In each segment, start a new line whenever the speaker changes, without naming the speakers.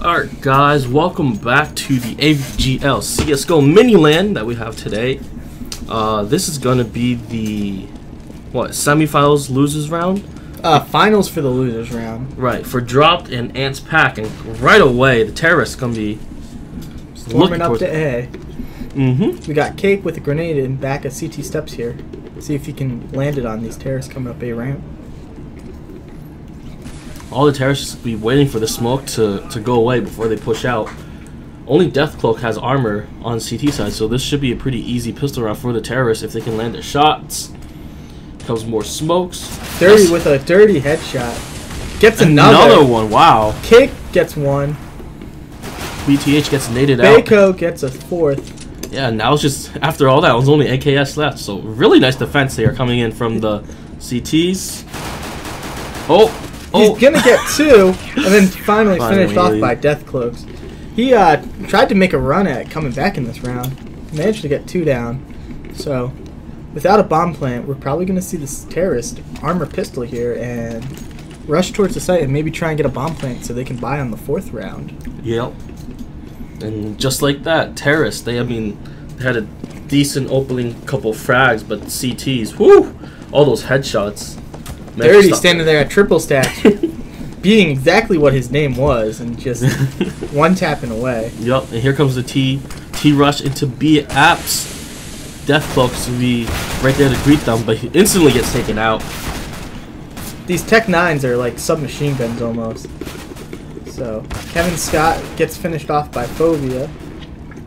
Alright guys, welcome back to the AVGL CSGO Mini LAN that we have today. This is gonna be the semifinals losers round?
Finals for the losers round.
Right, for Drawped and anx.pax, and right away the terrorists gonna be
storming up to A.
We
got Cake with a grenade in back of CT steps here. See if he can land it on these terrorists coming up A ramp.
All the terrorists will be waiting for the smoke to go away before they push out. Only Deathcloak has armor on CT side, so this should be a pretty easy pistol round for the terrorists if they can land their shots. Comes more smokes.
Dirty with a dirty headshot. Gets another
one, wow.
Cake gets one.
BTH gets naded out.
Baco gets a fourth.
Yeah, now it's just, after all that, it was only AKS left. So really nice defense here coming in from the CTs.
He's gonna get two, and then finally finished off by Deathcloaks. He tried to make a run at coming back in this round. Managed to get two down. So, without a bomb plant, we're probably gonna see this terrorist armor pistol here and rush towards the site and maybe try and get a bomb plant so they can buy on the fourth round.
Yep. And just like that, terrorists, they had a decent opening couple frags, but CTs, whoo! All those headshots.
Dirty standing there at triple stack, being exactly what his name was, and just one tapping away.
Yup, and here comes the T rush into B apps. Deathcloak's to be right there to greet them, but he instantly gets taken out.
These Tech 9s are like submachine guns almost. So Kevin Scott gets finished off by Phobia,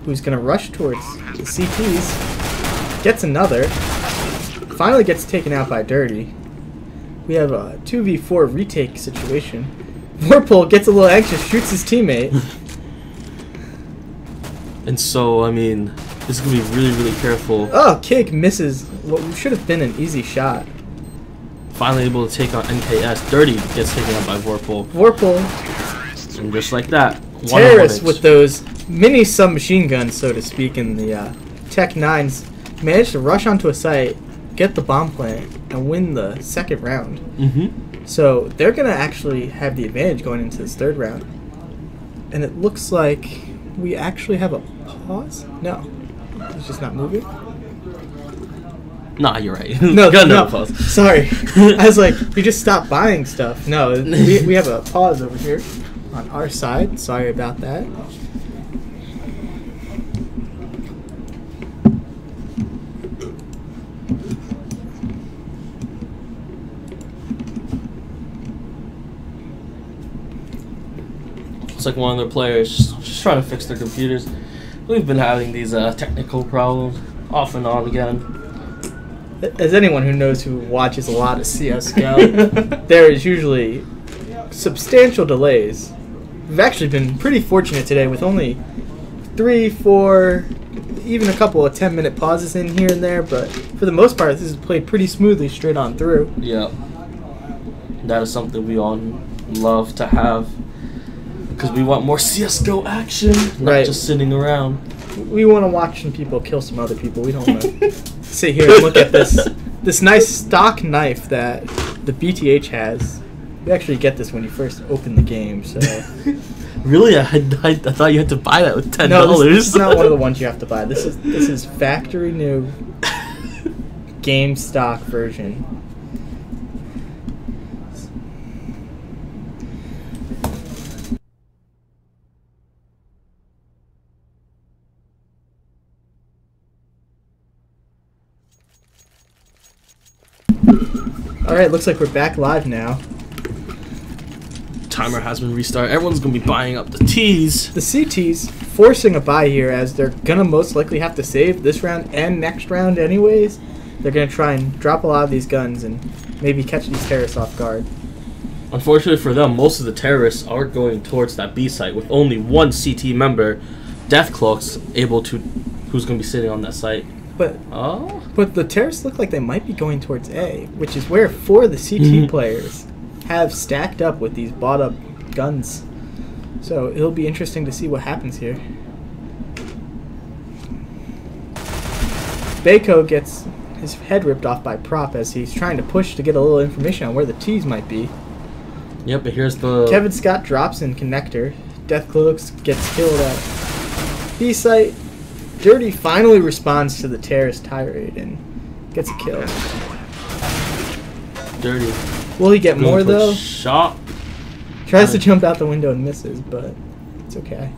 who's gonna rush towards the CTs. Gets another. Finally gets taken out by Dirty. We have a 2v4 retake situation. Vorpal gets a little anxious, shoots his teammate. And
so, I mean, this is going to be really, really careful.
Oh, Cake misses what should have been an easy shot.
Finally able to take on NKS. Dirty gets taken out by Vorpal. And just like that,
terrorists with those mini submachine guns, so to speak, in the Tech 9s managed to rush onto a site, get the bomb plant, and win the second round. So they're going to actually have the advantage going into this third round. And it looks like we actually have a pause? No. It's just not moving?
Nah, you're right.
No, pause. Sorry. I was like, you just stopped buying stuff. No, we have a pause over here on our side. Sorry about that.
Like one of their players just trying to fix their computers. We've been having these technical problems off and on again.
As anyone who knows who watches a lot of CSGO, there is usually substantial delays. We've actually been pretty fortunate today with only 3, 4, even a couple of 10-minute pauses in here and there, but for the most part, this has played pretty smoothly straight on through.
Yeah. That is something we all love to have. Because we want more CSGO action, not just sitting around.
We want to watch some people kill some other people. We don't want to sit here and look at this nice stock knife that the BTH has. You actually get this when you first open the game. So
really, I thought you had to buy that with $10.
No, this is not one of the ones you have to buy. This is factory new game stock version. Alright, looks like we're back live now.
Timer has been restarted. Everyone's going to be buying up the Ts.
The CTs forcing a buy here as they're going to most likely have to save this round and next round anyways. They're going to try and drop a lot of these guns and maybe catch these terrorists off guard.
Unfortunately for them, most of the terrorists are going towards that B site with only one CT member, Deathcloak's, who's going to be sitting on that site.
But the terrorists look like they might be going towards A, which is where 4 of the CT players have stacked up with these bought up guns. So it'll be interesting to see what happens here. Baco gets his head ripped off by Prop as he's trying to push to get a little information on where the T's might be.
Yep, but here's the...
Kevin Scott drops in connector Deathcloaks gets killed at B site. Dirty finally responds to the terrorist tirade and gets a kill.
Dirty.
Will he get more though?
Shot.
Tries to jump out the window and misses, but it's okay.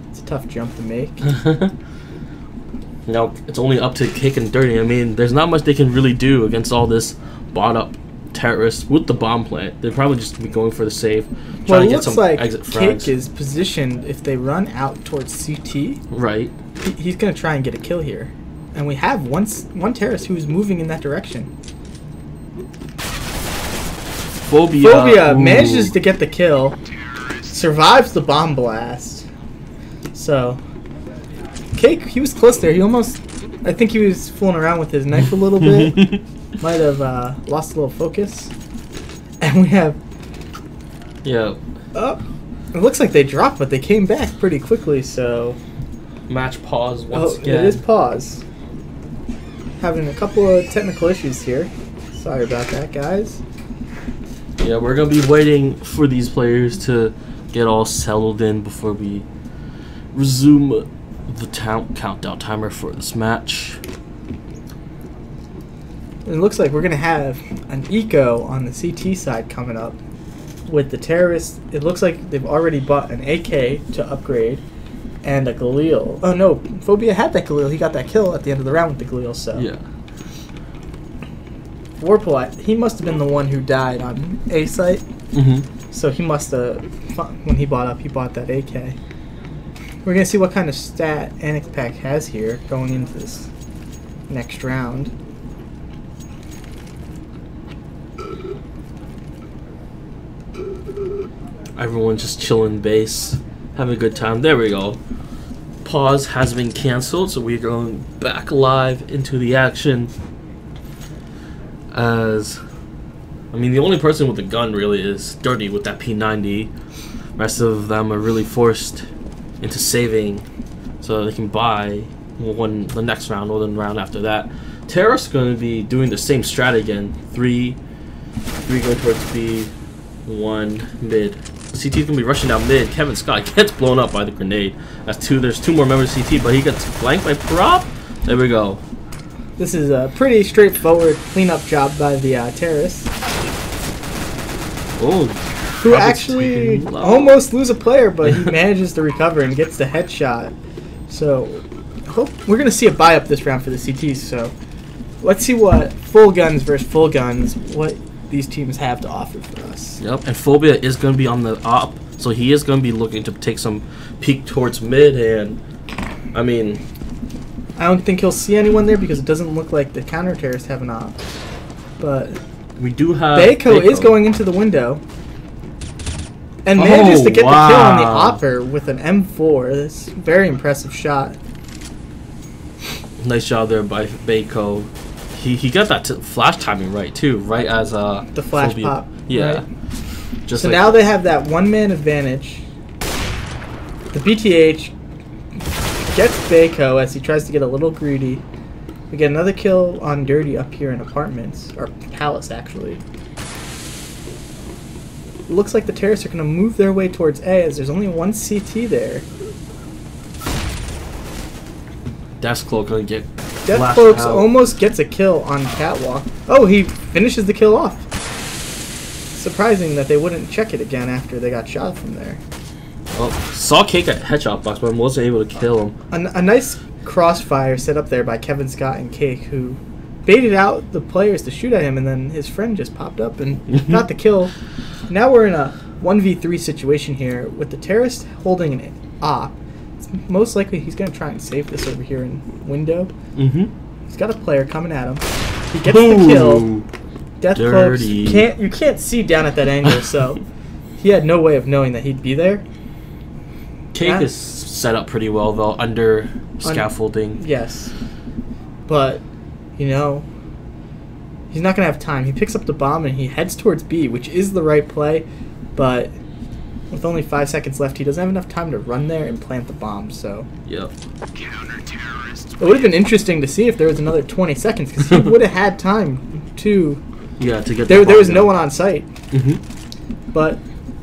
It's a tough jump to make.
No, it's only up to Cake and Dirty. I mean, there's not much they can really do against all this bought-up terrorists with the bomb plant. They're probably just be going for the save,
Well,
trying
it
to get
looks
some
like
exit
Cake
frags.
is positioned, if they run out towards CT,
Right.
he's going to try and get a kill here. And we have one terrorist who's moving in that direction. Phobia manages to get the kill, survives the bomb blast. So, Cake, he was close there. He almost, I think he was fooling around with his knife a little bit. Might have lost a little focus. And we have...
Yeah.
Oh, it looks like they dropped, but they came back pretty quickly, so...
Match pause once again.
It is pause. Having a couple of technical issues here. Sorry about that, guys.
Yeah, we're going to be waiting for these players to get all settled in before we resume the countdown timer for this match.
It looks like we're going to have an eco on the CT side coming up with the terrorists. It looks like they've already bought an AK to upgrade and a Galil. Oh no, Phobia had that Galil. He got that kill at the end of the round with the Galil, so.
Yeah.
Warple, he must have been the one who died on A site.
Mm-hmm.
So he must have, when he bought that AK. We're going to see what kind of stat anx.pax has here going into this next round.
Everyone's just chilling base, having a good time. There we go. Pause has been canceled, so we're going back live into the action. As, I mean, the only person with a gun really is Dirty with that P90. Rest of them are really forced into saving so they can buy the next round or the round after that. Terrorist's going to be doing the same strat again. Three going towards B, 1 mid. CT's going to be rushing down mid. Kevin Scott gets blown up by the grenade. There's 2 more members of CT, but he gets flanked by Prop. There we go.
This is a pretty straightforward cleanup job by the terrorists.
Oh,
who actually almost lose a player, but he manages to recover and gets the headshot. So, we're going to see a buy up this round for the CTs. So, let's see what full guns versus full guns, what these teams have to offer for us.
Yep, and Phobia is going to be on the op, so he is going to be looking to take some peek towards mid, and I mean,
I don't think he'll see anyone there because it doesn't look like the counter terrorists have an op. But
we do have
Baco is going into the window and manages to get the kill on the opper with an M4. This very impressive shot.
Nice job there by Baco. He got that flash timing right too, right as
the flash
Phobia.
pop.
Yeah.
Right.
Just
so
like
now they have that one-man advantage. The BTH gets Baco as he tries to get a little greedy. We get another kill on Dirty up here in apartments, or palace actually. It looks like the terrorists are going to move their way towards A as there's only one CT there.
Deathcloak gonna get
Deathcloaks almost gets a kill on Catwalk. Oh, he finishes the kill off. Surprising that they wouldn't check it again after they got shot from there.
Well, saw Cake at headshot box, but wasn't able to kill him.
A nice crossfire set up there by Kevin Scott and Cake, who baited out the players to shoot at him, and then his friend just popped up and got the kill. Now we're in a 1v3 situation here with the terrorist holding an op. It's most likely he's going to try and save this over here in window. He's got a player coming at him. He gets the kill. Deathcloaks you can't see down at that angle, so he had no way of knowing that he'd be there.
Cake is set up pretty well though, under scaffolding.
Yes, but you know, he's not gonna have time. He picks up the bomb and he heads towards B, which is the right play, but with only 5 seconds left, he doesn't have enough time to run there and plant the bomb. So
yep.
It would have been interesting to see if there was another 20 seconds, because he would have had time to.
Yeah, to get.
There was no one on site. But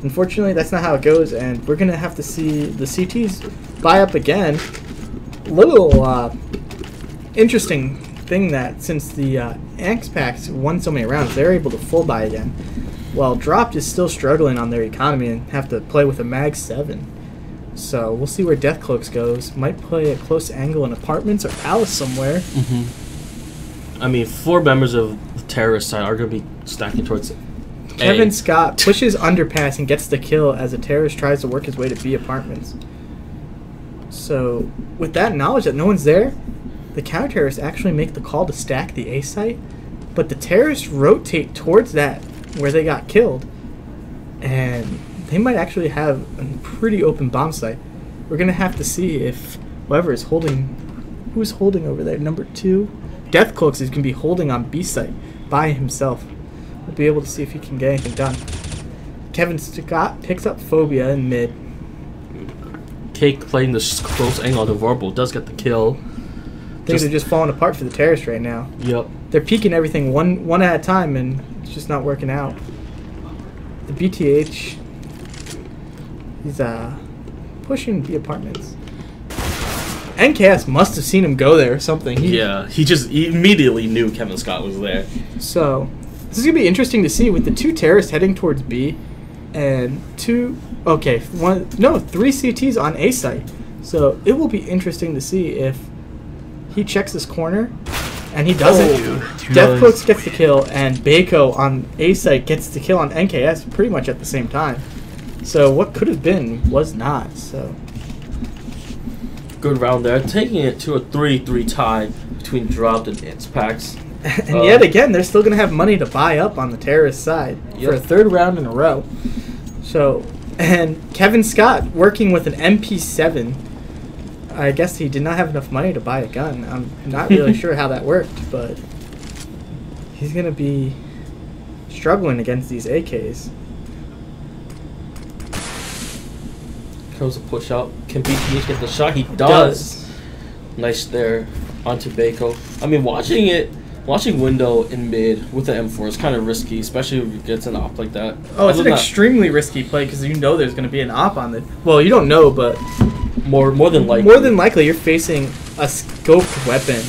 Unfortunately, that's not how it goes, and we're going to have to see the CTs buy up again. Little interesting thing that since the anx.pax won so many rounds, they're able to full buy again. While Drawped is still struggling on their economy and have to play with a mag 7. So we'll see where Deathcloaks goes. Might play a close angle in apartments or palace somewhere.
I mean, 4 members of the terrorist side are going to be stacking towards
Kevin Scott pushes underpass and gets the kill as a terrorist tries to work his way to B apartments. So with that knowledge that no one's there, the counter-terrorists actually make the call to stack the A site, but the terrorists rotate towards that where they got killed, and they might actually have a pretty open bomb site. We're going to have to see if whoever is holding, who's holding over there, number 2? Deathcloaks is going to be holding on B site by himself. We'll be able to see if he can get anything done. Kevin Scott picks up Phobia in mid.
Cake playing this close angle on the Vorpal does get the kill.
Things are just falling apart for the terrorists right now.
Yep.
They're peeking everything one at a time, and it's just not working out. The BTH, he's pushing the apartments. NKS must have seen him go there or something.
He immediately knew Kevin Scott was there.
So this is gonna be interesting to see with the 2 terrorists heading towards B, and 3 CTs on A site. So it will be interesting to see if he checks this corner, and he doesn't. Deathcloaks gets the kill, and Baco on A site gets the kill on NKS pretty much at the same time. So what could have been was not. So
good round there, taking it to a 3-3 tie between Drawped and anx.pax.
And yet again, they're still going to have money to buy up on the terrorist side for a 3rd round in a row. So, and Kevin Scott working with an MP7. I guess he did not have enough money to buy a gun. I'm not really sure how that worked, but he's going to be struggling against these AKs.
Goes a push out. Can BTH get the shot? He does. Nice there onto Baco. I mean, watching window in mid with the M4 is kind of risky, especially if it gets an op like that.
Oh, it's an extremely risky play because you know there's going to be an op on it. Well, you don't know, but
more than likely.
More than likely, you're facing a scoped weapon,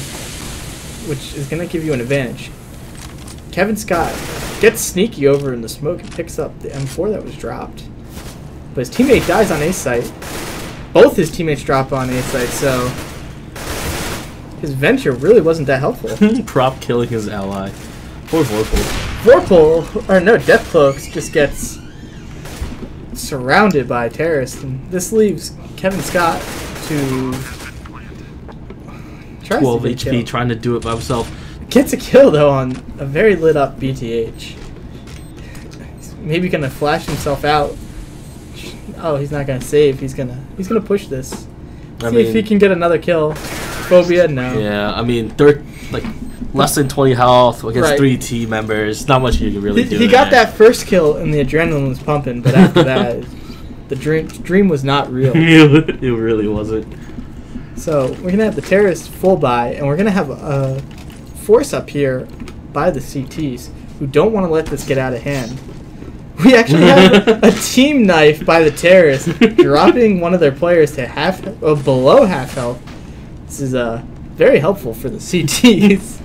which is going to give you an advantage. Kevin Scott gets sneaky over in the smoke and picks up the M4 that was dropped. But his teammate dies on A site. Both his teammates drop on A site, so his venture really wasn't that helpful.
Prop killing his ally. Poor Vorpal.
Deathcloaks just gets surrounded by terrorists, and this leaves Kevin Scott to
12 HP trying to do it by himself.
Gets a kill though on a very lit up BTH. He's maybe gonna flash himself out. Oh, he's not gonna save. He's gonna push this. See if he can get another kill. Phobia, no.
Yeah, I mean, they're like less than 20 health against 3 team members. Not much you can really do.
He got that first kill and the adrenaline was pumping, but after that, the dream was not real.
It really wasn't.
So we're gonna have the terrorists full buy, and we're gonna have a force up here by the CTs who don't want to let this get out of hand. We actually have a team knife by the terrorists, dropping one of their players to below half health. This is very helpful for the CTs.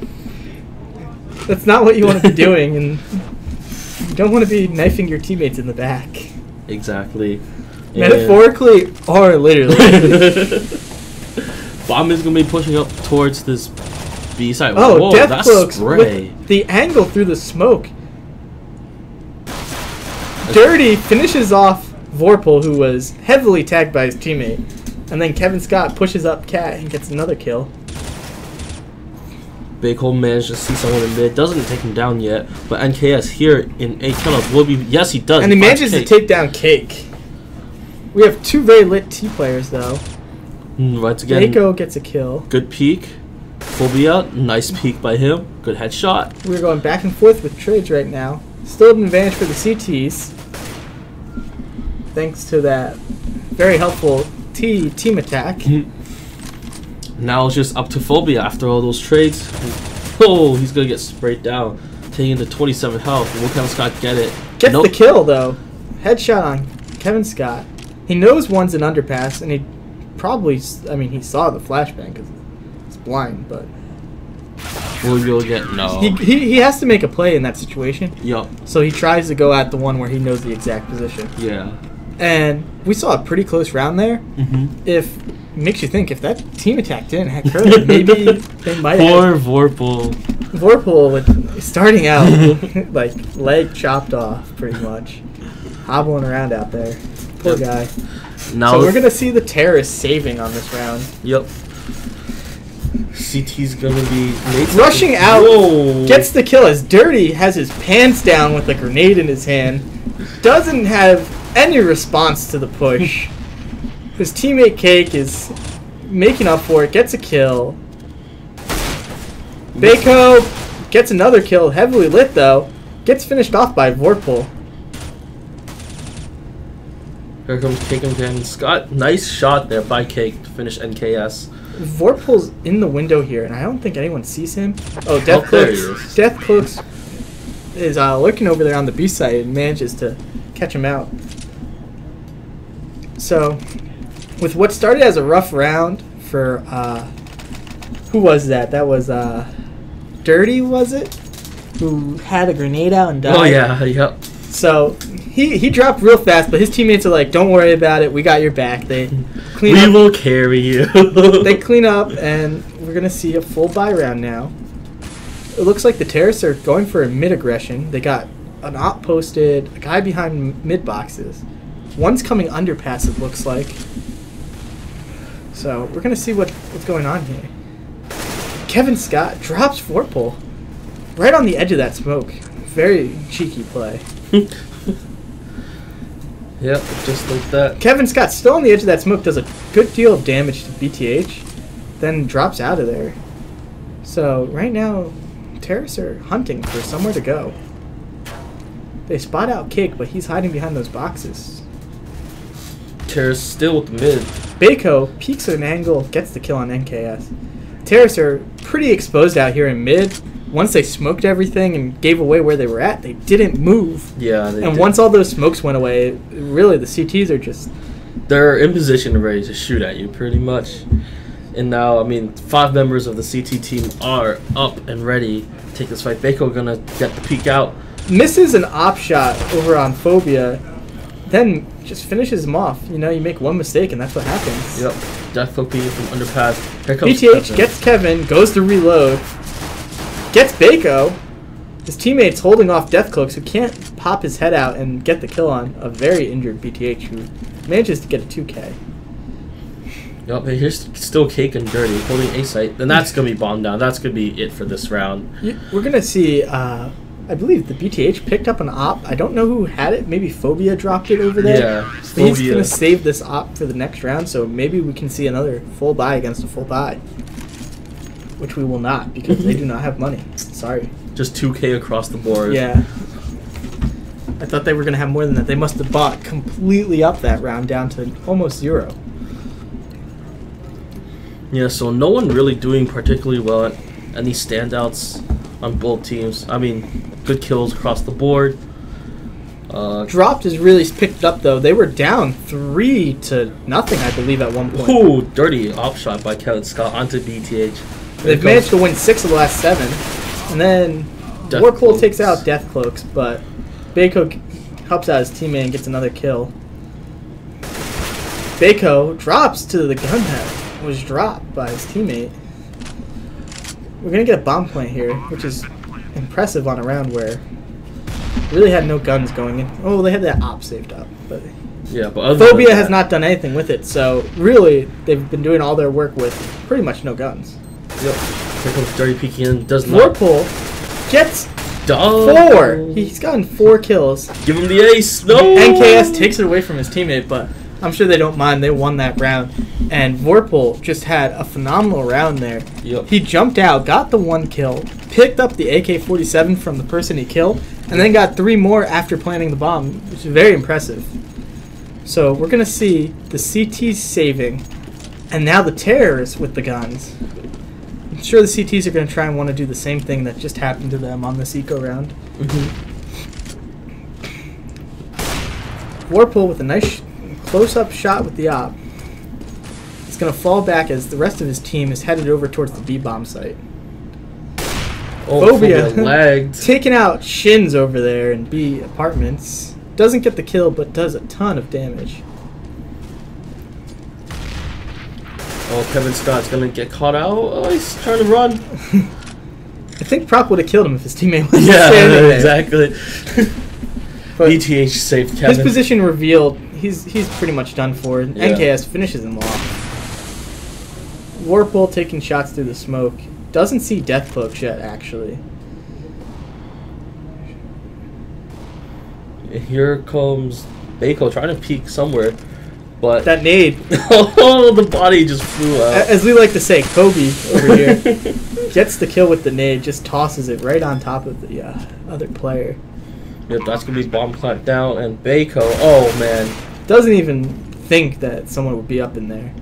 That's not what you want to be doing, and you don't want to be knifing your teammates in the back.
Exactly.
Metaphorically or literally.
Bomb is going to be pushing up towards this B side.
Oh,
whoa,
Deathcloaks
spray.
with the angle through the smoke. Dirty finishes off Vorpal, who was heavily tagged by his teammate. And then Kevin Scott pushes up Cat and gets another kill.
Big Hole managed to see someone in mid. Doesn't take him down yet. But NKS here in a tunnel will be... Yes, he does.
And he manages to take down Cake. We have 2 very lit T players, though.
Once again...
Baco gets a kill.
Good peek. Phobia, nice peek by him. Good headshot.
We're going back and forth with trades right now. Still an advantage for the CTs. Thanks to that very helpful team attack.
Now it's just up to Phobia after all those trades. Oh, he's going to get sprayed down. Taking the 27 health. Will Kevin Scott get it?
Gets the kill, though. headshot on Kevin Scott. He knows one's an underpass, and he probably, I mean, he saw the flashbang because it's blind, but...
Will you go get... No.
He has to make a play in that situation.
Yup.
So he tries to go at the one where he knows the exact position.
Yeah.
And we saw a pretty close round there. If... Makes you think, if that team attack didn't occur, maybe they might have...
Poor Vorpal.
Vorpal, with starting out, like, leg chopped off, pretty much. Hobbling around out there. Poor guy.
Now
So we're going to see the terrorists saving on this round.
Yep. CT's going to be...
Rushing out,
Whoa.
gets the kill as Dirty has his pants down with a grenade in his hand. Doesn't have any response to the push. His teammate Cake is making up for it, gets a kill. Bako gets another kill, heavily lit though. Gets finished off by Vorpal.
Here comes Cake and Kevin Scott. Nice shot there by Cake to finish NKS.
Vorpal's in the window here, and I don't think anyone sees him. Oh,
there he is.
Deathcloaks is lurking over there on the B side and manages to catch him out. So, with what started as a rough round for, who was that? That was, Dirty, was it? Who had a grenade out and died.
Oh, yeah, yep.
So, he dropped real fast, but his teammates are like, don't worry about it, we got your back. They clean up.
We will carry you.
They clean up, and we're going to see a full buy round now. It looks like the terrorists are going for a mid-aggression. They got an op posted, a guy behind mid-boxes. One's coming underpass, it looks like. So, we're going to see what's going on here. Kevin Scott drops Vorpal right on the edge of that smoke. Very cheeky play.
Yep, just like that.
Kevin Scott still on the edge of that smoke, does a good deal of damage to BTH, then drops out of there. So, right now, terrorists are hunting for somewhere to go. They spot out Cake, but he's hiding behind those boxes.
Terrorists still with the mid.
Bako peeks at an angle, gets the kill on NKS. Terrorists are pretty exposed out here in mid. Once they smoked everything and gave away where they were at, they didn't move.
Yeah, they did.
Once all those smokes went away, really the CTs are just...
They're in position and ready to shoot at you, pretty much. And now, I mean, 5 members of the CT team are up and ready to take this fight. Bako gonna get the peek out.
Misses an op shot over on Phobia, then just finishes him off. You know, you make one mistake and that's what happens.
Yep. Death from underpass. Here comes
BTH
Kevin.
gets Kevin, goes to reload, gets Bako. His teammates holding off Deathcloaks, who can't pop his head out and get the kill on a very injured BTH, who manages to get a 2K.
Yep, and here's still Cake and Dirty holding A site. Then that's going to be bombed down. That's going to be it for this round.
We're going to see, I believe the BTH picked up an op. I don't know who had it. Maybe Phobia dropped it over there.
Yeah,
Phobia. He's going to save this op for the next round, so maybe we can see another full buy against a full buy. Which we will not, because they do not have money. Sorry.
Just 2K across the board.
Yeah. I thought they were going to have more than that. They must have bought completely up that round down to almost 0.
Yeah, so no one really doing particularly well at any standouts on both teams. I mean, good kills across the board.
Drawped has really picked up, though. They were down 3-0, I believe, at one point.
Ooh, dirty op shot by Kevin Scott onto BTH.
They've managed to win 6 of the last 7. And then Warpool takes out Deathcloaks, but Bako helps out his teammate and gets another kill. Bako drops to the gun that was dropped by his teammate. We're going to get a bomb plant here, which is impressive on a round where really had no guns going in. Oh, they had that op saved up. But
yeah, but
Phobia has not done anything with it, so really they've been doing all their work with pretty much no guns.
Yep. Here comes Dirty peeking in. Does not.
Warpool gets
4.
4. He's gotten 4 kills.
Give him the ace. No.
NKS takes it away from his teammate, but I'm sure they don't mind. They won that round. And Vorpal just had a phenomenal round there.
Yep.
He jumped out, got the 1 kill, picked up the AK-47 from the person he killed, and then got 3 more after planting the bomb, which is very impressive. So we're going to see the CTs saving, and now the terrorists with the guns. I'm sure the CTs are going to try and want to do the same thing that just happened to them on this eco round. Warple with a nice close-up shot with the op. He's going to fall back as the rest of his team is headed over towards the B-bomb site.
Oh,
Phobia
lagged.
taking out Shins over there in B apartments. Doesn't get the kill, but does a ton of damage.
Oh, Kevin Scott's gonna get caught out. Oh, he's trying to run.
I think Prop would have killed him if his teammate was
Yeah,
standing there.
exactly.
But
BTH saved Kevin.
his position revealed. He's pretty much done for.
Yeah.
NKS finishes him off. Warple taking shots through the smoke. Doesn't see Deathcloak yet, actually.
Here comes Bako trying to peek somewhere, but
That nade,
oh, the body just flew out.
as we like to say, Kobe over here gets the kill with the nade, just tosses it right on top of the other player.
Yep, that's gonna be bomb clamped down, and Bako. Oh man,
Doesn't even think that someone would be up in there.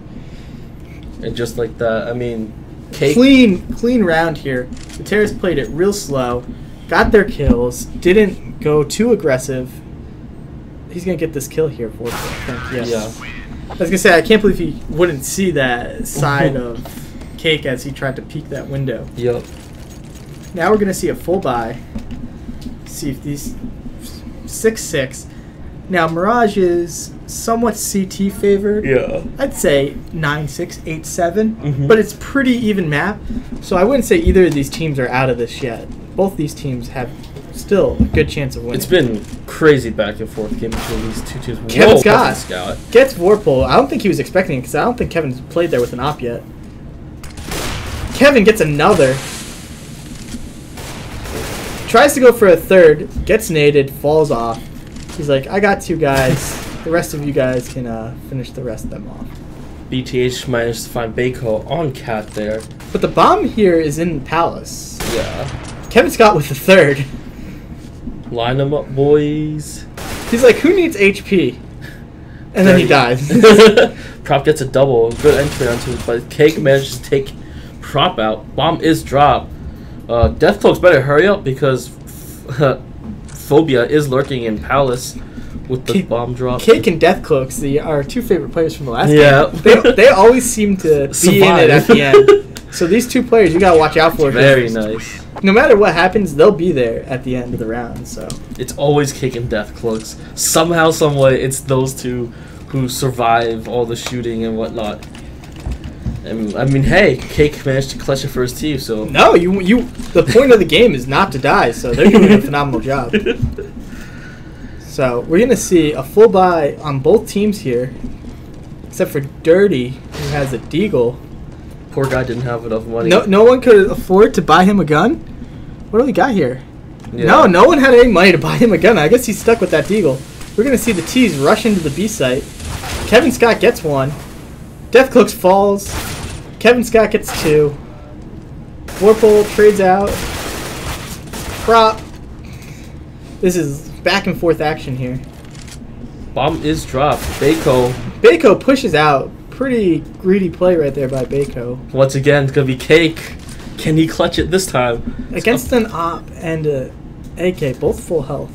and just like that, I mean, Cake.
Clean round here. The Terrorists played it real slow, got their kills, didn't go too aggressive. He's gonna get this kill here for us, I think. Yes.
Yeah.
I was gonna say I can't believe he wouldn't see that side of Cake as he tried to peek that window.
Yep.
Now we're gonna see a full buy. See if these 6-6. Now Mirage is somewhat CT favored.
Yeah.
I'd say 9-6, 8-7,
Mhm.
but it's pretty even map. So I wouldn't say either of these teams are out of this yet. Both these teams have still a good chance of winning.
It's been crazy back and forth game between these two teams.
Kevin
Whoa,
Scott.
Scott.
Gets Warple. I don't think he was expecting it because I don't think Kevin's played there with an op yet. Kevin gets another. Tries to go for a third. Gets naded. Falls off. He's like, I got two guys. The rest of you guys can finish the rest of them off.
BTH managed to find Bako on Cat there.
But the bomb here is in Palace.
Yeah.
Kevin Scott with the third.
Line them up, boys.
He's like, who needs HP? And then he dies.
Prop gets a double. Good entry onto it, but Cake manages to take Prop out. Bomb is dropped. Deathcloak's better hurry up because Phobia is lurking in Palace with the bomb drop.
Cake and Deathcloaks, our two favorite players from the last
Yeah.
game. They always seem to be in it at the end. So these two players you gotta watch out for.
Very nice.
No matter what happens, they'll be there at the end of the round. So
It's always Cake and Deathcloaks. Somehow, someway, it's those two who survive all the shooting and whatnot. And I mean, hey, Cake managed to clutch it for his team, so
no, you. The point of the game is not to die. So they're doing a phenomenal job. So we're gonna see a full buy on both teams here, except for Dirty, who has a Deagle.
poor guy didn't have enough money.
No one could afford to buy him a gun. What do we got here?
Yeah.
No one had any money to buy him a gun. I guess he's stuck with that Deagle. We're gonna see the T's rush into the B site. Kevin Scott gets one. Deathcloaks falls. Kevin Scott gets two. Warple trades out. Prop. This is back and forth action here.
Bomb is dropped.
Bako pushes out. Pretty greedy play right there by Bako.
Once again, it's gonna be Cake. Can he clutch it this time?
Against an op and a AK, both full health.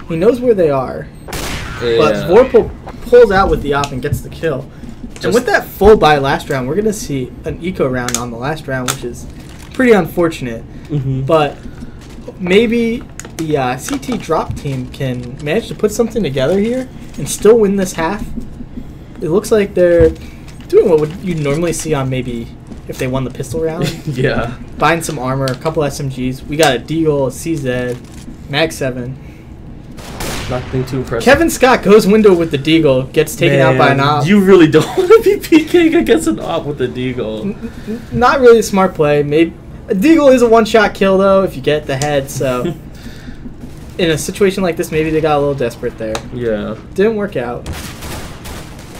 He knows where they are. But Vorpal pulls out with the op and gets the kill. And with that full buy last round, we're going to see an eco round on the last round, which is pretty unfortunate. But maybe the CT drop team can manage to put something together here and still win this half. It looks like they're doing what you'd normally see on maybe if they won the pistol round.
Yeah.
Buying some armor, a couple SMGs. We got a Deagle, a CZ, Mag 7.
Nothing too impressive.
Kevin Scott goes window with the Deagle, gets taken out by an op.
You really don't want to be PKing against an op with a Deagle.
Not really a smart play. Maybe a Deagle is a one-shot kill though if you get the head. So in a situation like this, maybe they got a little desperate there.
Yeah.
Didn't work out.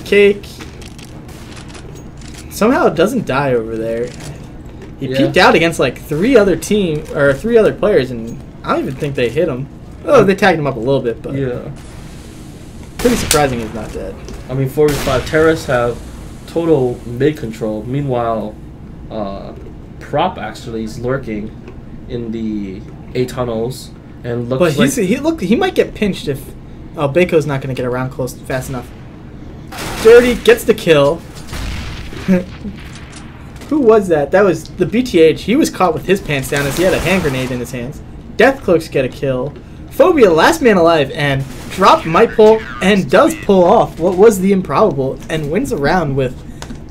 Cake somehow doesn't die over there. He peeked out against like three other players, and I don't even think they hit him. Oh, they tagged him up a little bit, but
Yeah.
pretty surprising he's not dead.
I mean, 4v5 terrorists have total mid control. Meanwhile, Prop actually is lurking in the A tunnels and looks
But
like
he might get pinched if Oh, Baco's not going to get around close fast enough. Dirty gets the kill. Who was that? That was the BTH. He was caught with his pants down as he had a hand grenade in his hands. Deathcloaks get a kill. Phobia, last man alive, and Drop might pull and does pull off what was the improbable and wins a round with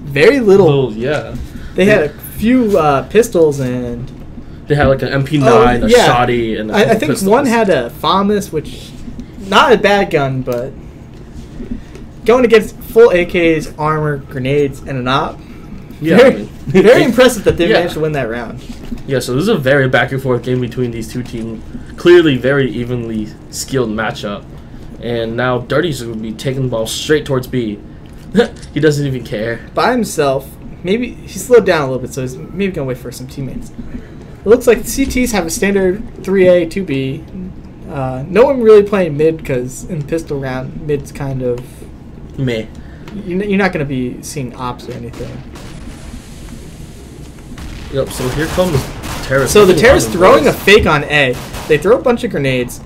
very little.
Oh, yeah.
They had a few pistols and...
They had like an MP9, a shotty, and
I think pistols. One had a FAMAS, which... Not a bad gun, but... Going against full AKs, armor, grenades, and an op.
Yeah,
very impressive that they managed to win that round.
Yeah, so this is a very back and forth game between these two teams. Clearly, very evenly skilled matchup. And now Dirty's going to be taking the ball straight towards B. He doesn't even care.
By himself. Maybe he slowed down a little bit, so he's maybe going to wait for some teammates. It looks like the CTs have a standard 3A, 2B. No one really playing mid because in pistol round, mid's kind of...
Meh.
You're not going to be seeing ops or anything.
Yep, so here comes Terrace.
So the Terrace throwing a fake on A. They throw a bunch of grenades.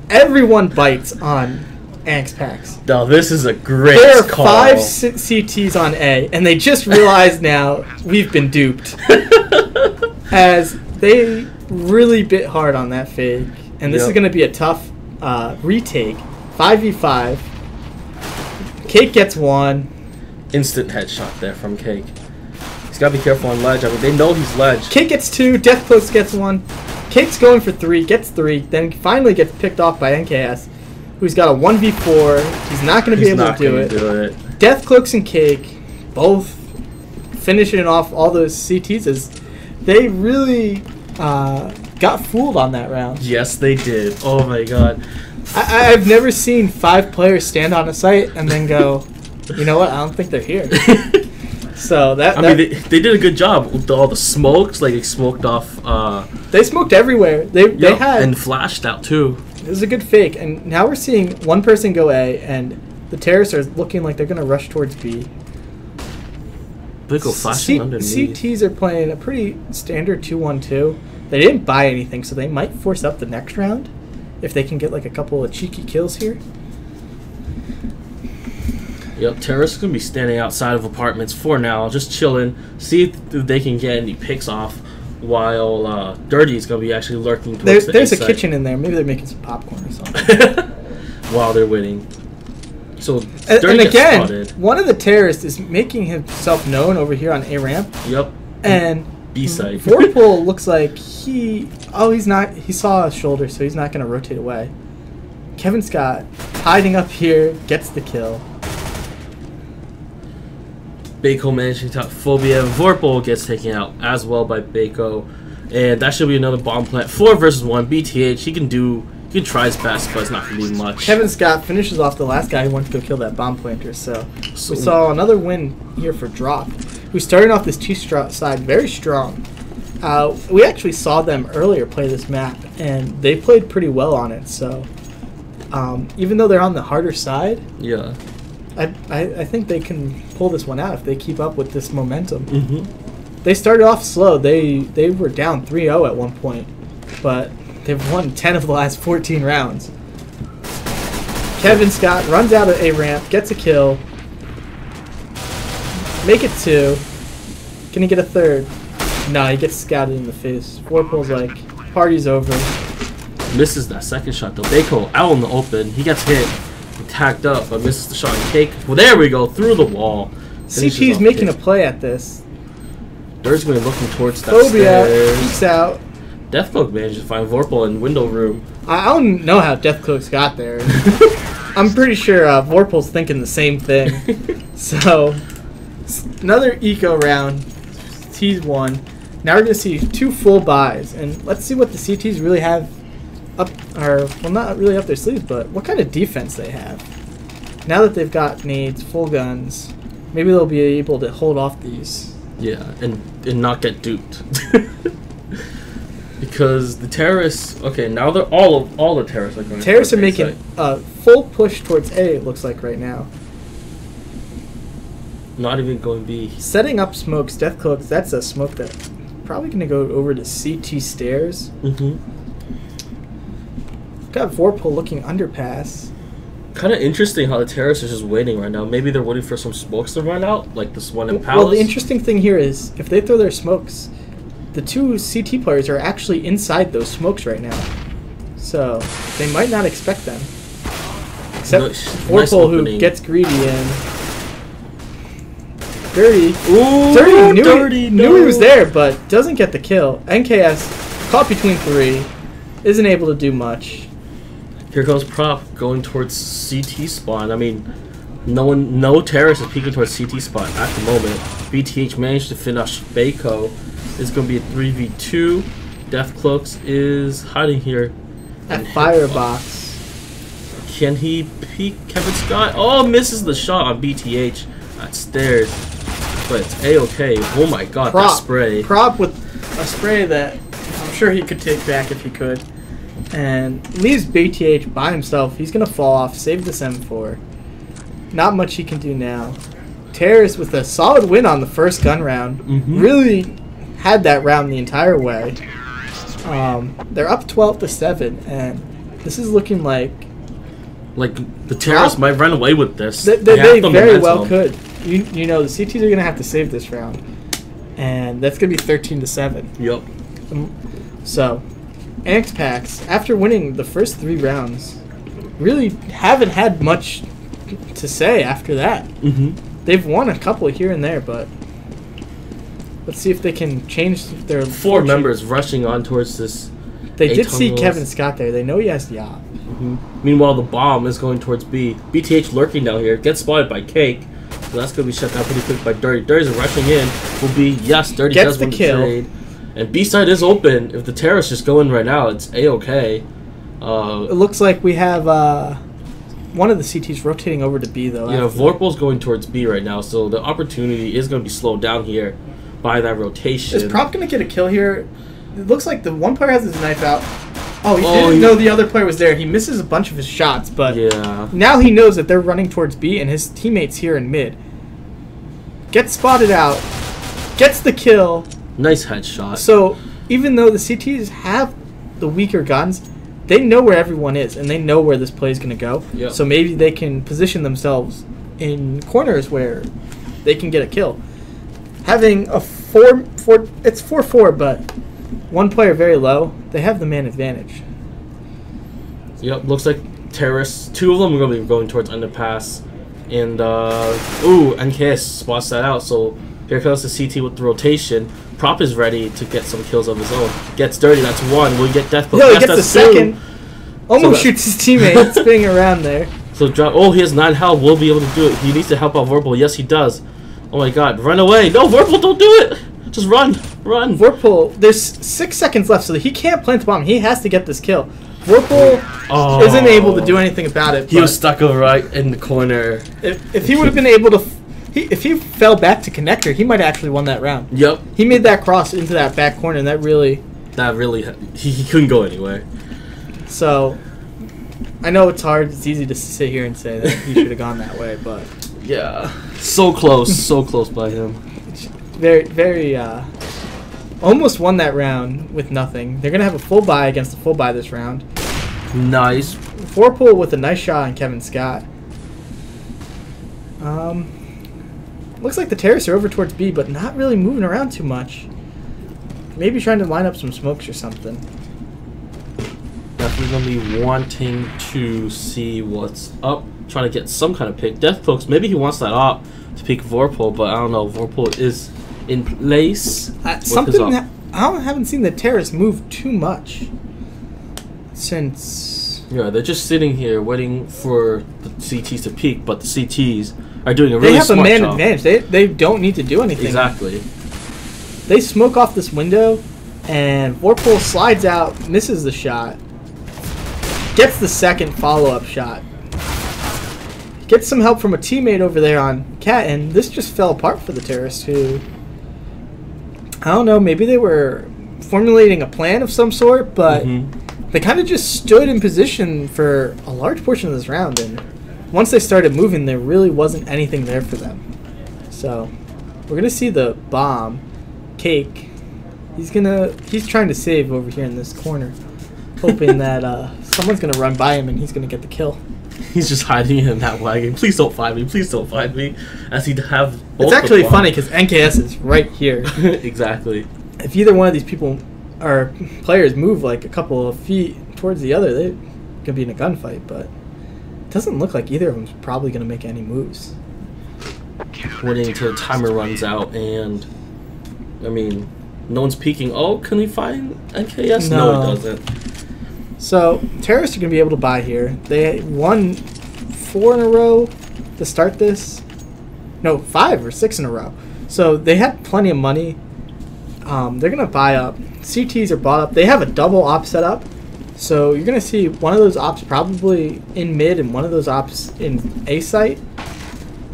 Everyone bites on anx.pax.
Now this is a great
There are
call.
5 CTs on A, and they just realized now we've been duped. As they really bit hard on that fake. And this is going to be a tough retake. 5v5. Cake gets one.
Instant headshot there from Cake. He's got to be careful on ledge. I mean, they know he's ledge.
Cake gets 2. Deathcloaks gets 1. Cake's going for 3. Gets 3. Then finally gets picked off by NKS, who's got a 1v4. He's not going to be able to do it. Deathcloaks and Cake both finishing off all those CTs as they really got fooled on that round.
Yes, they did. Oh my god.
I've never seen 5 players stand on a site and then go, you know what, I don't think they're here. So
I mean, they did a good job with all the smokes. Like, they smoked off.
They smoked everywhere. They had...
And flashed out, too.
It was a good fake. And now we're seeing one person go A, and the Terrace are looking like they're going to rush towards B.
Pickle flashing underneath.
CTs are playing a pretty standard 2-1-2. They didn't buy anything, so they might force up the next round if they can get like a couple of cheeky kills here.
Yep, Terrace is going to be standing outside of apartments for now, just chilling, see if they can get any picks off, while Dirty is going to be actually lurking towards
There's a kitchen in there. Maybe they're making some popcorn or something.
While they're waiting. So,
and again, one of the terrorists is making himself known over here on A ramp.
Yep.
And
B side.
Vorpal looks like he's not. He saw a shoulder, so he's not going to rotate away. Kevin Scott hiding up here gets the kill.
Bako managing to Phobia. Vorpal gets taken out as well by Bako. And that should be another bomb plant. 4 versus 1. BTH. He can try his best, but it's not going to be much.
Kevin Scott finishes off the last guy who went to go kill that bomb planter. So we saw another win here for Drawped, who started off this T side very strong. We actually saw them earlier play this map, and they played pretty well on it. So even though they're on the harder side,
yeah,
I think they can pull this one out if they keep up with this momentum.
Mm-hmm.
They started off slow. They were down 3-0 at one point, but they've won 10 of the last 14 rounds. Kevin Scott runs out of A ramp, gets a kill. Make it 2. Can he get a 3rd? No, he gets scouted in the face. Vorpal's like, party's over.
Misses that second shot though. Bako out in the open. He gets hit. Tacked up, but misses the shot and Cake. Well, there we go, through the wall.
CT's making a play at this.
Dirt's going to be looking towards that
Phobia
stairs.
peeks out.
Deathcloak manages to find Vorpal in window room.
I don't know how Deathcloak's got there. I'm pretty sure Vorpal's thinking the same thing. So, another eco round. T's won. Now we're going to see 2 full buys. And let's see what the CTs really have up, or, well, not really up their sleeves, but what kind of defense they have. Now that they've got nades, full guns, maybe they'll be able to hold off these.
Yeah, and not get duped. Because the terrorists, okay, now they're all the terrorists are going.
Terrorists are making a full push towards A. It looks like right now.
Not even going B.
Setting up smokes, Deathcloaks. That's a smoke that's probably going to go over to CT stairs.
Mm-hmm.
Got Vorpal looking underpass.
Kind of interesting how the terrorists are just waiting right now. Maybe they're waiting for some smokes to run out, like this one in Palace.
Well, the interesting thing here is if they throw their smokes, the two CT players are actually inside those smokes right now. So they might not expect them. Except Vorpal, who gets greedy and Dirty.
Ooh,
Dirty knew he was there, but doesn't get the kill. NKS caught between three, isn't able to do much.
Here goes Prop going towards CT spawn. I mean, no terrorist is peeking towards CT spawn at the moment. BTH managed to finish Baco. It's going to be a 3v2. Deathcloaks is hiding here.
At Firebox.
Can he peek Kevin Scott? Oh, misses the shot on BTH at stairs. But it's A-okay. Oh my god, that spray.
Prop with a spray that I'm sure he could take back if he could. And leaves BTH by himself. He's going to fall off. Save this M4. Not much he can do now. Terrorist with a solid win on the first gun round. Really had that round the entire way. They're up 12-7, and this is looking like
the terrorists might run away with this.
They very well could. You know, the CTs are going to have to save this round, and that's going to be 13-7.
Yep.
So, anx.pax, after winning the first 3 rounds, really haven't had much to say after that. They've won a couple here and there, but let's see if they can change their
4 members rushing on towards this.
They did see Kevin Scott there. They know he has the op.
Meanwhile, the bomb is going towards B. BTH lurking down here. Gets spotted by Cake. So that's going to be shut down pretty quick by Dirty. Dirty's rushing in. Will be, yes, Dirty
gets
does
the
win the
kill.
trade. And B side is open. If the terrorists just go in right now, it's A-okay.
It looks like we have one of the CTs rotating over to B, though.
Yeah, Vorpal's going towards B right now, so the opportunity is going to be slowed down here by that rotation.
Is Prop going to get a kill here? It looks like the one player has his knife out. Oh, he didn't know the other player was there. He misses a bunch of his shots, but now he knows that they're running towards B, and his teammates here in mid. Gets spotted out. Gets the kill.
Nice headshot.
So, even though the CTs have the weaker guns, they know where everyone is, and they know where this play is going to go.
Yep.
So maybe they can position themselves in corners where they can get a kill. Having a it's 4-4, but one player very low, they have the man advantage.
Yep, looks like terrorists. 2 of them are going to be going towards underpass. And, ooh, NKS spots that out, so here comes the CT with the rotation. Prop is ready to get some kills of his own. Gets Dirty, that's 1. Will he get Deathcloak?
No, he
yes,
gets the second. Almost shoots his teammate, spinning around there.
So, oh, he has 9 health. Will be able to do it. He needs to help out Vorpal. Yes, he does. Oh my god, run away. No, Vorpal, don't do it. Just run.
Vorpal, there's 6 seconds left, so he can't plant the bomb. He has to get this kill. Vorpal isn't able to do anything about it.
He was stuck right in the corner.
If he would have been able to... If he fell back to connector, he might have actually won that round.
Yep.
He made that cross into that back corner, and that really...
He couldn't go anywhere.
So, I know it's hard. It's easy to sit here and say that he should have gone that way, but...
Yeah. So close. So close by him.
Very, almost won that round with nothing. They're going to have a full buy against a full buy this round.
Nice.
Vorpal with a nice shot on Kevin Scott. Looks like the terrorists are over towards B, but not really moving around too much. Maybe trying to line up some smokes or something.
Definitely going to be wanting to see what's up. Trying to get some kind of pick. Deathcloaks, maybe he wants that op to pick Vorpal, but I don't know. Vorpal is in place.
Something that I haven't seen the terrorists move too much since.
Yeah, they're just sitting here waiting for the CTs to peek, but the CTs are doing a really smart job.
They have a man advantage. They don't need to do anything.
Exactly.
They smoke off this window, and Vorpal slides out, misses the shot, gets the second follow-up shot. Gets some help from a teammate over there on Cat, and this just fell apart for the terrorists who, I don't know, maybe they were formulating a plan of some sort, but they kind of just stood in position for a large portion of this round, and once they started moving, there really wasn't anything there for them. So, we're going to see the bomb. Cake. He's trying to save over here in this corner, hoping that someone's going to run by him and he's going to get the kill.
He's just hiding in that wagon. Please don't find me. Please don't find me. As he'd have both.
It's actually funny because NKS is right here.
Exactly.
If either one of these people or players move like a couple of feet towards the other, they're gonna be in a gunfight. But it doesn't look like either of them's probably gonna make any moves.
Waiting until the timer runs out, and I mean, no one's peeking. Oh, can he find NKS? No, he doesn't.
So terrorists are gonna be able to buy here. They won 4 in a row to start this. No, 5 or 6 in a row. So they had plenty of money. They're gonna buy up. CTs are bought up. They have a double op set up. So you're gonna see one of those ops probably in mid and one of those ops in A site.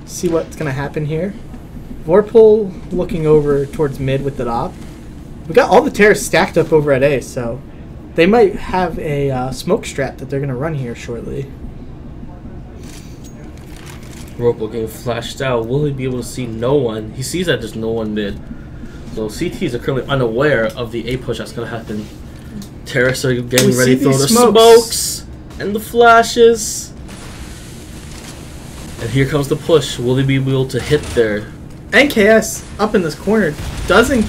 See what's gonna happen here. Vorpal looking over towards mid with the op. We got all the terrorists stacked up over at A, so they might have a smoke strat that they're gonna run here shortly.
Vorpal getting flashed out. Will he be able to see no one? He sees that there's no one mid. So CTs are currently unaware of the A push that's gonna happen. Terrorists are getting ready to throw the smokes and the flashes. And here comes the push. Will they be able to hit there?
NKS up in this corner doesn't.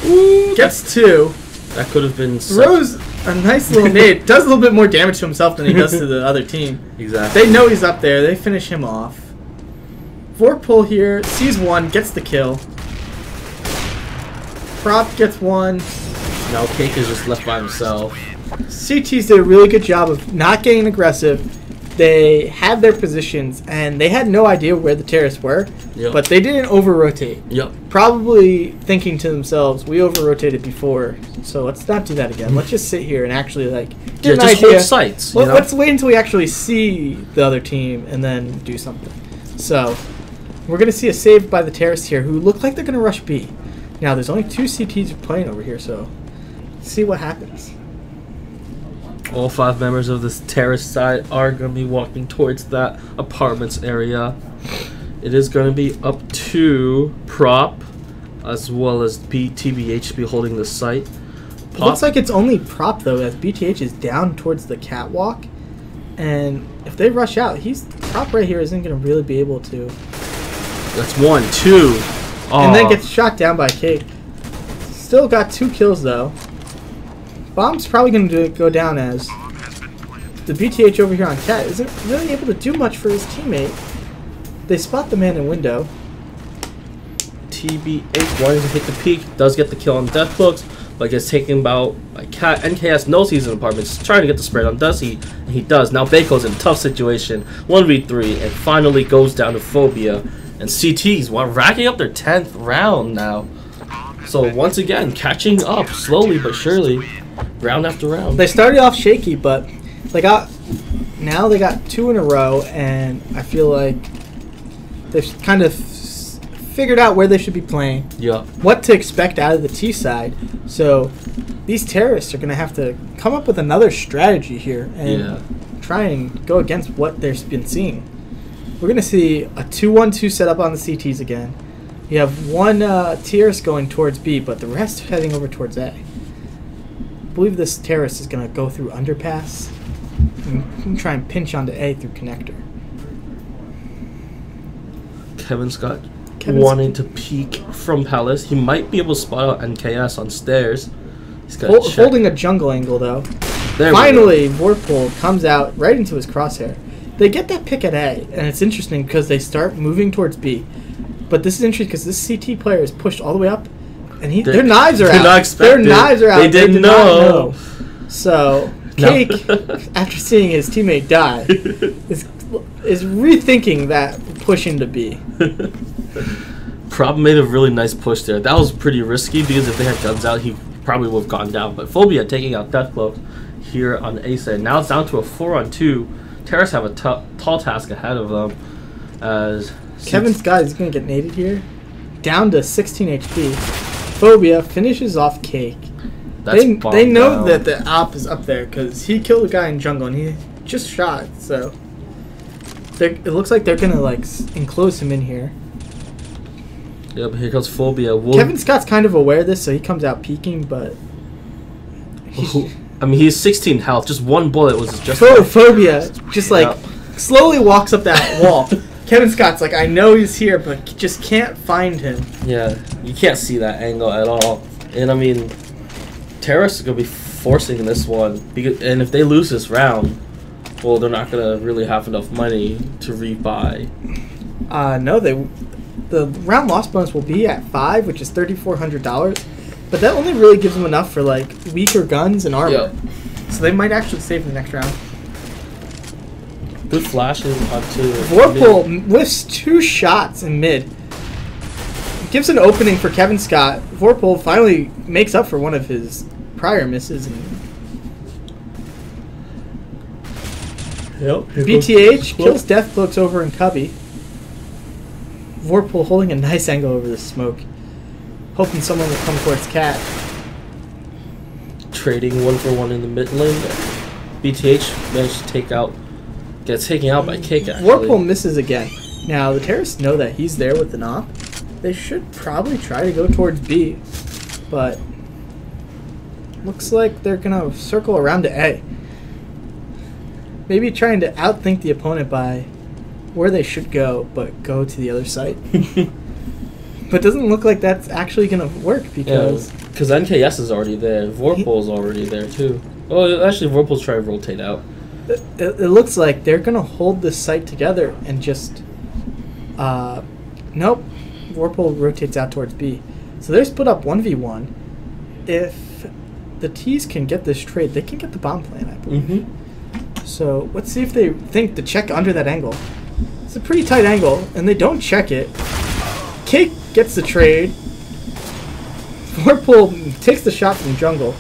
Ooh, gets 2.
That could have been.
Throws a nice little nade. Does a little bit more damage to himself than he does to the other team.
Exactly.
They know he's up there. They finish him off. Vorpal here sees 1, gets the kill. Prop gets 1.
Now Cake is just left by himself.
CTs did a really good job of not getting aggressive. They had their positions, and they had no idea where the terrorists were, but they didn't over-rotate.
Yep.
Probably thinking to themselves, we over-rotated before, so let's not do that again. Let's just sit here and actually, like, get an
just
idea.
hold sights.
Let's wait until we actually see the other team and then do something. So, we're going to see a save by the terrorists here, who look like they're going to rush B. Now, there's only 2 CTs playing over here, so let's see what happens.
All 5 members of this terrorist side are going to be walking towards that apartments area. It is going to be up to Prop as well as TBH to be holding the site.
It looks like it's only Prop though, as BTH is down towards the catwalk. And if they rush out, Prop right here isn't going to really be able to.
That's 1, 2.
And then gets shot down by Cake. Still got 2 kills though. Bomb's probably going to go down as the BTH over here on Cat isn't really able to do much for his teammate. They spot the man in window.
TBH wanting to hit the peak, does get the kill on Deathbooks, but gets taken out by Cat. NKS knows he's in apartments, trying to get the spread on, does he? And he does. Now Baco's in a tough situation, 1v3, and finally goes down to Phobia. And CT's racking up their 10th round now. So once again, catching up slowly but surely. Round after round.
They started off shaky, but they got 2 in a row, and I feel like they've kind of figured out where they should be playing.
Yeah.
What to expect out of the T side. So these terrorists are going to have to come up with another strategy here and try and go against what they've been seeing. We're going to see a 2-1-2 setup on the CTs again. You have 1 terrorist going towards B, but the rest heading over towards A. I believe this terrorist is going to go through underpass and try and pinch onto A through connector.
Kevin Scott wanting to peek from Palace. He might be able to spot out NKS on stairs. He's got
holding a jungle angle though. Finally, Vorpal comes out right into his crosshair. They get that pick at A, and it's interesting because they start moving towards B. But this is interesting because this CT player is pushed all the way up, and their knives are out. Their knives are out.
They did not know.
So Cake, after seeing his teammate die, is rethinking that push into B.
Prop made a really nice push there. That was pretty risky because if they had guns out, he probably would have gone down. But Phobia taking out Deathcloak here on the A side. Now it's down to a 4-on-2. Terrorists have a tall task ahead of them. As
Kevin Scott is going to get naded here. Down to 16 HP. Phobia finishes off Cake. They know that the op is up there because he killed a guy in jungle and he just shot. So it looks like they're going to enclose him in here.
Yep, here comes Phobia.
Kevin Scott's kind of aware of this, so he comes out peeking, but
I mean, he's 16 health. Just 1 bullet was just
Phobia, just slowly walks up that wall. Kevin Scott's like, I know he's here, but just can't find him.
Yeah, you can't see that angle at all. And I mean, Terrace is going to be forcing this one. And if they lose this round, well, they're not going to really have enough money to rebuy.
No, the round loss bonus will be at 5, which is $3,400. But that only really gives them enough for, like, weaker guns and armor.
Yep.
So they might actually save the next round.
Good flashes onto
Vorpal whiffs 2 shots in mid. Gives an opening for Kevin Scott. Vorpal finally makes up for one of his prior misses.
Yep.
BTH kills Deathcloaks over in Cubby. Vorpal holding a nice angle over the smoke. Hoping someone will come towards Cat.
Trading 1-for-1 in the mid lane. BTH managed to take out. Gets taken out by Kick, actually.
Vorpal misses again. Now, the terrorists know that he's there with the knock. They should probably try to go towards B. But looks like they're going to circle around to A. Maybe trying to outthink the opponent by where they should go, but go to the other site. But it doesn't look like that's actually going to work because...
Yeah, because NKS is already there. Vorpal's already there, too. Oh, actually, Vorpal's trying to rotate out.
It looks like they're going to hold this site together and just... nope. Vorpal rotates out towards B. So they're split up 1v1. If the T's can get this trade, they can get the bomb plant, I believe.
Mm-hmm.
So let's see if they think to check under that angle. It's a pretty tight angle, and they don't check it. Cake gets the trade. Vorpal takes the shot from jungle.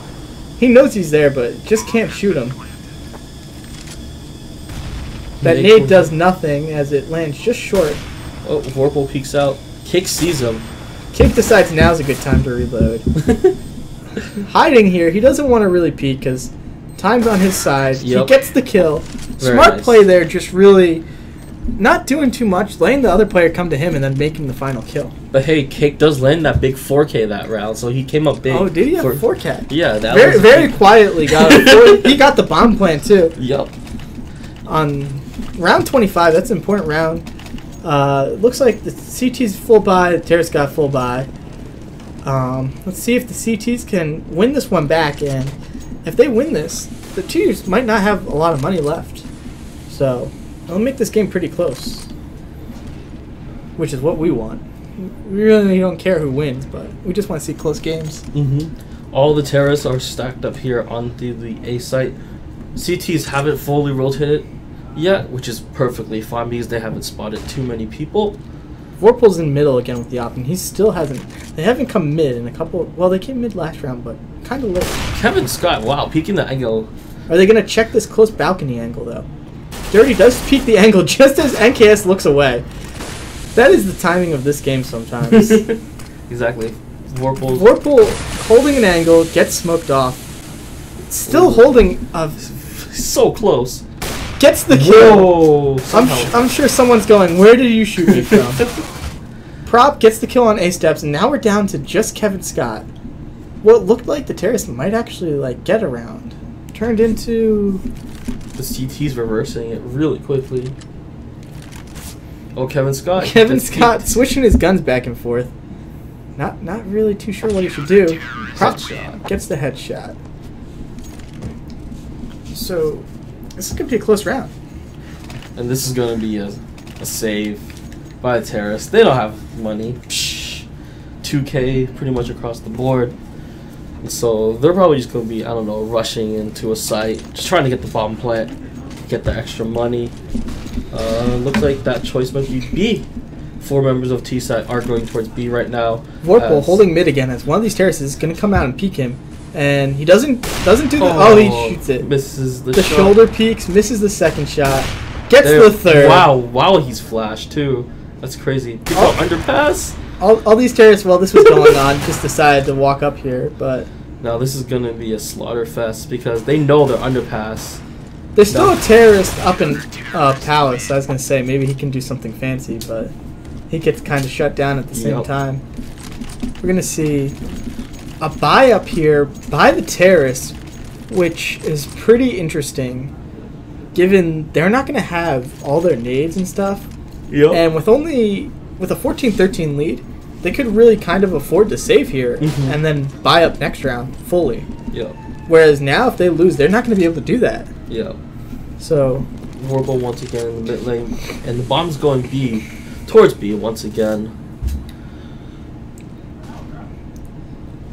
He knows he's there, but just can't shoot him. That nade does nothing as it lands just short.
Oh, Vorpal peeks out. Kick sees him.
Kick decides now's a good time to reload. Hiding here, he doesn't want to really peek because time's on his side. Yep. He gets the kill. Smart play there, just really not doing too much, letting the other player come to him and then making the final kill.
But hey, Cake does land that big 4K that round, so he came up big.
Oh, did he have 4K?
Yeah, that
was very quietly got it. He got the bomb plant too.
Yep.
On round 25, that's an important round. Looks like the CT's full buy, the Terrace got full buy. Let's see if the CTs can win this one back, and if they win this, the Twos might not have a lot of money left. So, it'll make this game pretty close, which is what we want. We really don't care who wins, but we just want to see close games.
Mm-hmm. All the Terrace are stacked up here on the A site. CTs haven't fully rotated yet, which is perfectly fine because they haven't spotted too many people.
Vorpal's in middle again with the op, and he still hasn't. They haven't come mid in a couple. Well, they came mid last round, but kind of late.
Kevin Scott, wow, peeking the angle.
Are they going to check this close balcony angle, though? Dirty does peek the angle just as NKS looks away. That is the timing of this game sometimes.
Exactly.
Vorpal holding an angle, gets smoked off. Still holding a...
So close.
Gets the kill.
Whoa,
I'm sure someone's going, where did you shoot me from? Prop gets the kill on A steps, and now we're down to just Kevin Scott. What looked like the Terrace might actually like get around. Turned into...
The CT's reversing it really quickly. Oh, Kevin Scott.
Kevin Scott switching his guns back and forth. Not really too sure what he should do. Prop gets the headshot. So... this is going to be a close round.
And this is going to be a save by the Terrace. They don't have money. 2K pretty much across the board. And so they're probably just going to be, I don't know, rushing into a site. Just trying to get the bomb plant. Get the extra money. Looks like that choice might be B. 4 members of T side are going towards B right now.
Vorpal holding mid again as one of these Terraces is going to come out and peek him. And he doesn't do the... Oh, he shoots it.
Misses the shot.
Shoulder peaks, misses the second shot. Gets the third.
Wow, he's flashed too. That's crazy. People underpass.
All these Terraces, while this was going on, just decided to walk up here, but...
Now this is going to be a slaughter fest because they know they're underpass.
There's still a terrorist up in Palace. I was going to say, maybe he can do something fancy, but he gets kind of shut down at the same time. We're going to see a buy up here by the terrorist, which is pretty interesting. given they're not going to have all their nades and stuff.
Yep.
And with a 14-13 lead, they could really kind of afford to save here and then buy up next round fully.
Yep.
Whereas now, if they lose, they're not going to be able to do that.
Yep.
So,
Vorpal once again in the mid lane, and the bomb's going B, towards B once again.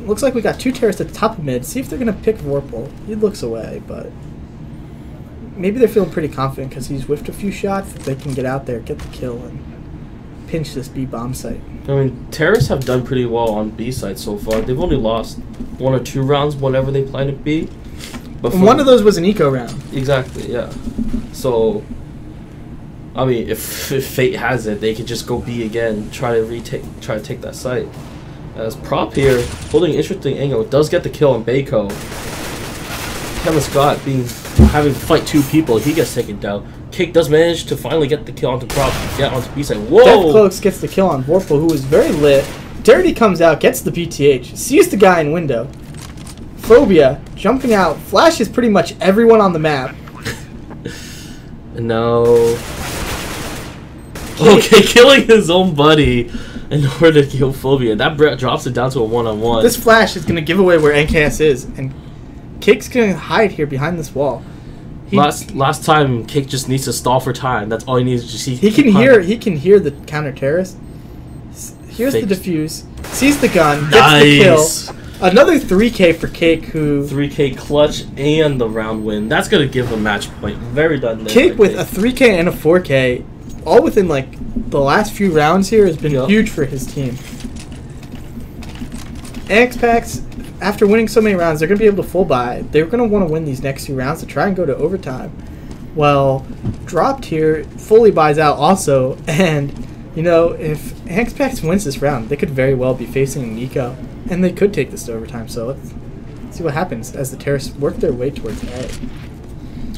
looks like we got 2 terrorists at the top of mid. See if they're going to pick Vorpal. He looks away, but maybe they're feeling pretty confident because he's whiffed a few shots that they can get out there, get the kill, and pinch this B bomb site.
I mean, terrorists have done pretty well on B side so far. They've only lost 1 or 2 rounds whenever they planted B. But
And one of those was an eco round.
Exactly, yeah. So, I mean, if fate has it, they could just go B again, try to take that site. As Prop here, holding an interesting angle, does get the kill on Baco. Kevin Scott having to fight 2 people, he gets taken down. Cake does manage to finally get the kill onto Prop, get onto B side. Whoa!
Deathcloaks gets the kill on Vorpal, who is very lit. Dirty comes out, gets the BTH, sees the guy in window. Phobia jumping out, flashes pretty much everyone on the map.
No. Okay, killing his own buddy in order to kill Phobia. That drops it down to a 1-on-1.
This flash is going to give away where NKS is, and Cake's going to hide here behind this wall.
Last time, Cake just needs to stall for time. That's all he needs to see.
He can hear the counter terrorist. Here's the defuse. Sees the gun. Gets the kill. Another 3K for Cake, who
3K clutch and the round win. That's gonna give a match point. Very done there.
Cake with a 3K and a 4K, all within like the last few rounds here, has been huge for his team. anx.pax, after winning so many rounds, they're going to be able to full buy. They're going to want to win these next 2 rounds to try and go to overtime. Well, Drawped here fully buys out also, and you know, if anx.pax wins this round, they could very well be facing Nico, and they could take this to overtime. So let's see what happens as the terrorists work their way towards A.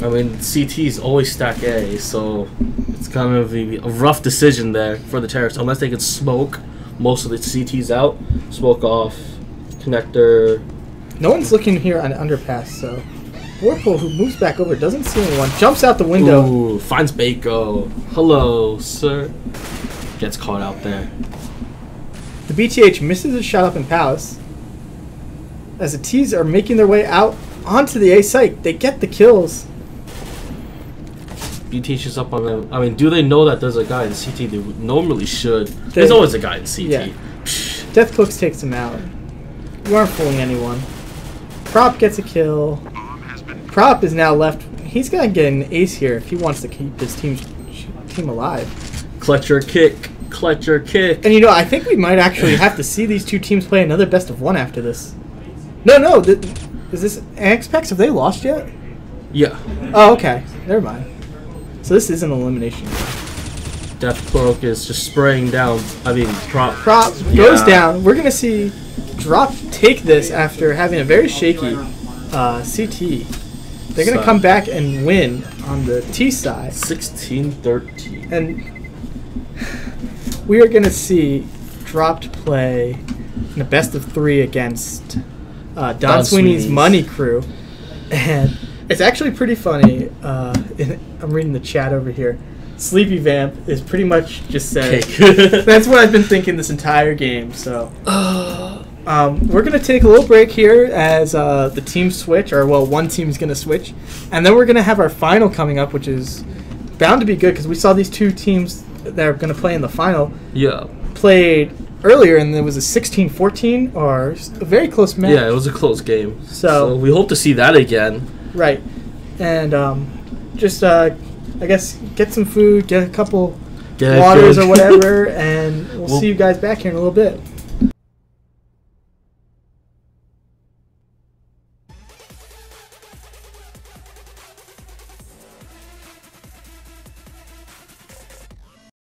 I mean, CTs always stack A, so it's kind of a rough decision there for the terrorists, unless they could smoke most of the CTs out, smoke off connector.
No one's looking here on underpass, so Vorpal, who moves back over, doesn't see anyone, jumps out the window.
Ooh, finds Baco. Hello, sir. Gets caught out there.
The BTH misses a shot up in Palace. As the T's are making their way out onto the A site, they get the kills.
BTH is up on them. I mean, do they know that there's a guy in CT? They normally should. There's always a guy in CT.
Yeah. Deathcloaks takes him out. You aren't fooling anyone. Prop gets a kill. Prop is now left. He's got to get an ace here if he wants to keep his team alive.
Clutch your kick. Clutch your kick.
And you know, I think we might actually have to see these 2 teams play another best of 1 after this. No. Is this anx.pax? Have they lost yet?
Yeah.
Oh, okay. Never mind. So this is an elimination.
Deathcloak is just spraying down. I mean, Prop
goes down. We're going to see Drop take this after having a very shaky CT. They're going to come back and win on the T side.
16-13.
And we are going to see Dropped play in a best of 3 against Don Sweeney's Money Crew. And it's actually pretty funny. I'm reading the chat over here. Sleepy Vamp is pretty much just said, that's what I've been thinking this entire game. So we're going to take a little break here as the teams switch, or well, one team's going to switch. And then we're going to have our final coming up, which is bound to be good because we saw these 2 teams that are going to play in the final played earlier, and there was a 16-14 or a very close match.
Yeah, it was a close game.
So
we hope to see that again.
Right. And just, I guess, get some food, get a couple waters or whatever, and we'll see you guys back here in a little bit.